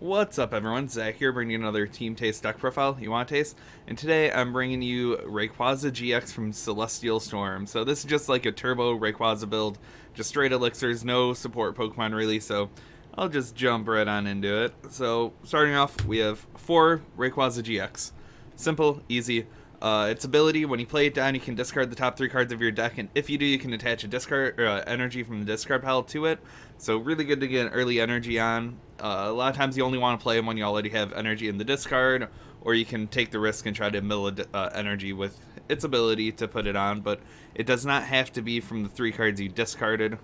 What's up, everyone? Zach here, bringing you another Team Taste deck profile you want to taste. And today I'm bringing you Rayquaza GX from Celestial Storm. So this is just like a turbo Rayquaza build, just straight elixirs, no support Pokemon really, so I'll just jump right on into it. So starting off, we have 4 Rayquaza GX. Simple, easy. Its ability, when you play it down, you can discard the top 3 cards of your deck, and if you do, you can attach a discard energy from the discard pile to it. So really good to get early energy on. A lot of times you only want to play them when you already have energy in the discard, or you can take the risk and try to mill energy with its ability to put it on, but it does not have to be from the 3 cards you discarded.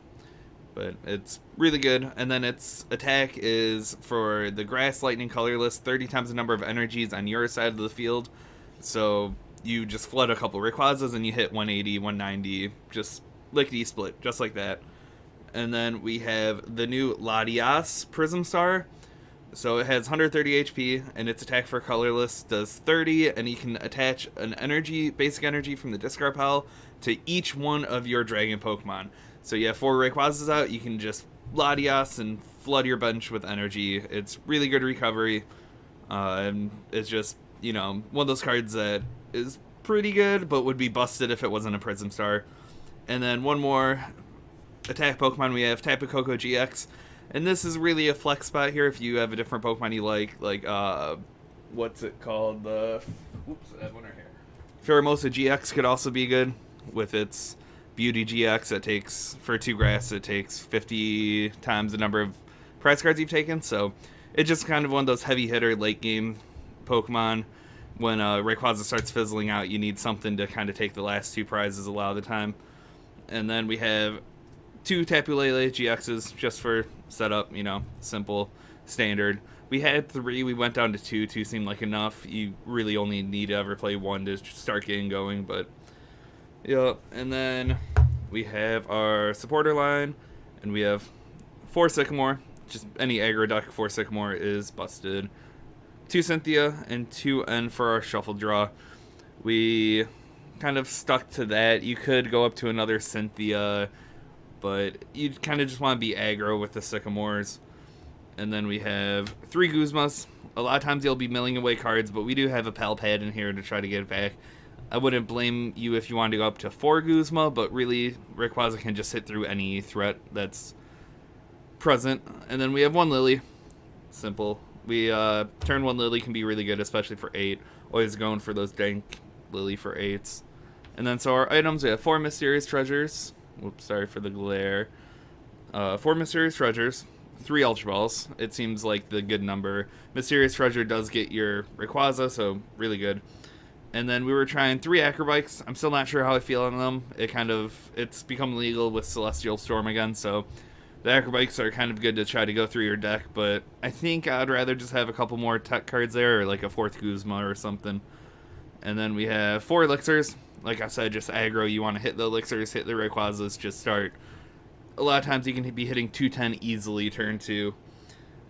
But it's really good. And then its attack is for the grass, lightning, colorless, 30 times the number of energies on your side of the field. So you just flood a couple Rayquazas and you hit 180, 190, just lickety split, just like that. And then we have the new Latias Prism Star. So it has 130 HP, and its attack for colorless does 30, and you can attach an energy, basic energy from the discard pile to each one of your dragon Pokemon. So you have 4 Rayquazas out, you can just Latias and flood your bench with energy. It's really good recovery, and it's just, you know, one of those cards that is pretty good, but would be busted if it wasn't a Prism Star. And then one more attack Pokemon, we have Tapu Koko GX. And this is really a flex spot here if you have a different Pokemon you like what's it called? Oops, I have one right here. Pheromosa GX could also be good with its Beauty GX. It takes, for 2 grass, it takes 50 times the number of prize cards you've taken. So it's just kind of one of those heavy hitter late game Pokemon. When Rayquaza starts fizzling out, you need something to kind of take the last 2 prizes a lot of the time. And then we have 2 Tapu Lele GXs just for setup, you know, simple, standard. We had 3, we went down to 2. 2 seemed like enough. You really only need to ever play 1 to start getting going, but yeah. And then we have our supporter line, and we have 4 Sycamore. Just any aggro deck, 4 Sycamore is busted. 2 Cynthia and 2 N for our shuffle draw. We kind of stuck to that. You could go up to another Cynthia, but you kind of just want to be aggro with the Sycamores. And then we have 3 Guzmas. A lot of times you'll be milling away cards, but we do have a Pal Pad in here to try to get it back. I wouldn't blame you if you wanted to go up to 4 Guzma, but really, Rayquaza can just hit through any threat that's present. And then we have 1 Lily. Simple. We turn 1 Lily can be really good, especially for 8. Always going for those dank Lily for 8s. And then so our items, we have 4 Mysterious Treasures. Whoops, sorry for the glare. 4 Mysterious Treasures, 3 Ultra Balls. It seems like the good number. Mysterious Treasure does get your Rayquaza, so really good. And then we were trying 3 Acrobikes. I'm still not sure how I feel on them. It's become legal with Celestial Storm again, so the Acrobikes are kind of good to try to go through your deck, but I think I'd rather just have a couple more tech cards there, or like a 4th Guzma or something. And then we have 4 Elixirs. Like I said, just aggro. You want to hit the Elixirs, hit the Rayquazas, just start. A lot of times you can be hitting 210 easily turn 2.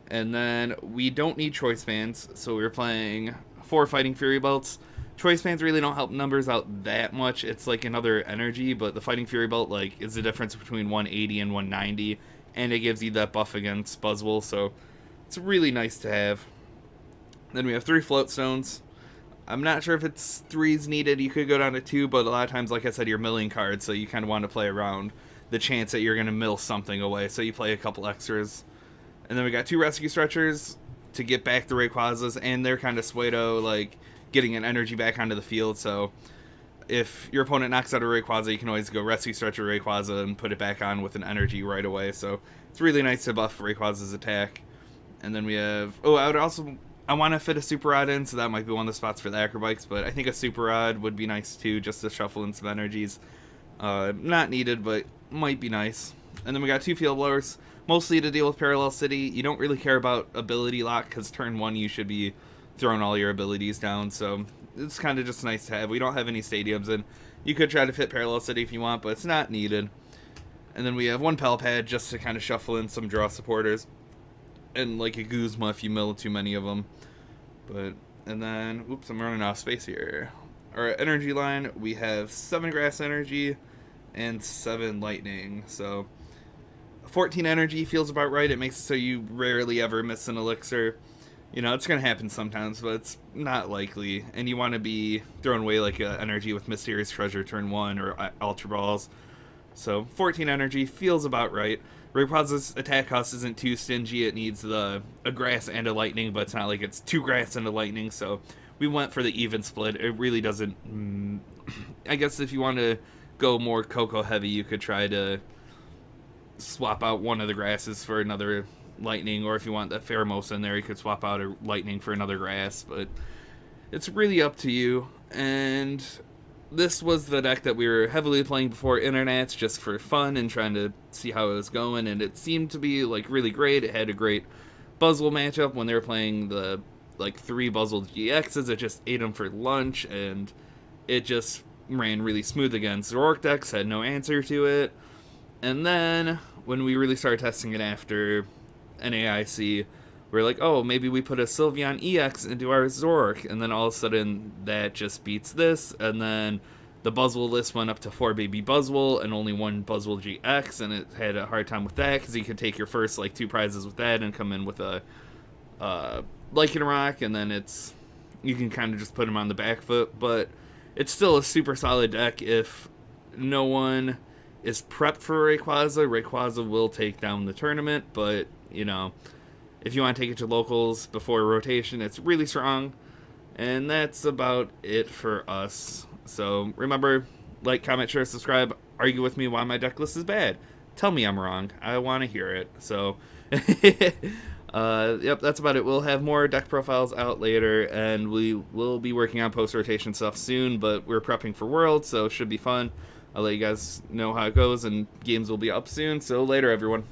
And then we don't need Choice Bands, so we're playing 4 Fighting Fury Belts. Choice Bands really don't help numbers out that much. It's like another energy, but the Fighting Fury Belt like is the difference between 180 and 190, and it gives you that buff against Buzzwole, so it's really nice to have. Then we have 3 Float Stones. I'm not sure if it's 3s needed. You could go down to 2, but a lot of times, like I said, you're milling cards, so you kind of want to play around the chance that you're going to mill something away, so you play a couple extras. And then we got 2 Rescue Stretchers to get back the Rayquazas, and they're kind of Suedo, like getting an energy back onto the field, so if your opponent knocks out a Rayquaza, you can always go Rescue Stretcher Rayquaza and put it back on with an energy right away, so it's really nice to buff Rayquaza's attack. And then we have, I want to fit a Super Rod in, so that might be one of the spots for the Acrobikes, but I think a Super Rod would be nice too, just to shuffle in some energies. Not needed, but might be nice. And then we got 2 Field Blowers, mostly to deal with Parallel City. You don't really care about ability lock, because turn 1 you should be throwing all your abilities down, so it's kind of just nice to have. We don't have any stadiums, and you could try to fit Parallel City if you want, but it's not needed. And then we have 1 Pal Pad just to kind of shuffle in some draw supporters, and like a Guzma if you mill too many of them. And then, oops, I'm running out of space here. Our energy line, we have 7 Grass Energy and 7 Lightning, so 14 energy feels about right. It makes it so you rarely ever miss an elixir. You know, it's going to happen sometimes, but it's not likely. And you want to be throwing away like energy with Mysterious Treasure turn 1 or Ultra Balls. So 14 energy feels about right. Rayquaza's attack cost isn't too stingy. It needs a grass and a lightning, but it's not like it's 2 grass and a lightning. So we went for the even split. It really doesn't... I guess if you want to go more Coco heavy, you could try to swap out one of the grasses for another lightning, or if you want that Pheromosa in there, you could swap out a lightning for another grass, but it's really up to you. And this was the deck that we were heavily playing before internets, just for fun and trying to see how it was going, and it seemed to be like really great. It had a great Buzzwole matchup when they were playing the like 3 Buzzwole GXs. It just ate them for lunch, and it just ran really smooth against Zoroark decks, had no answer to it. And then when we really started testing it after NAIC, we're like, oh, maybe we put a Sylveon EX into our Zoroark, and then all of a sudden that just beats this, and then the Buzzwole list went up to 4 baby Buzzwole and only 1 Buzzwole GX, and it had a hard time with that, because you could take your first, like, 2 prizes with that and come in with a Lycanroc, and then you can kind of just put them on the back foot, but it's still a super solid deck if no one is prepped for Rayquaza. Rayquaza will take down the tournament, but, you know, if you want to take it to locals before rotation, it's really strong. And that's about it for us. So remember, like, comment, share, subscribe, argue with me why my deck list is bad. Tell me I'm wrong. I want to hear it. So, yep, that's about it. We'll have more deck profiles out later, and we will be working on post-rotation stuff soon, but we're prepping for Worlds, so it should be fun. I'll let you guys know how it goes, and games will be up soon. So later, everyone.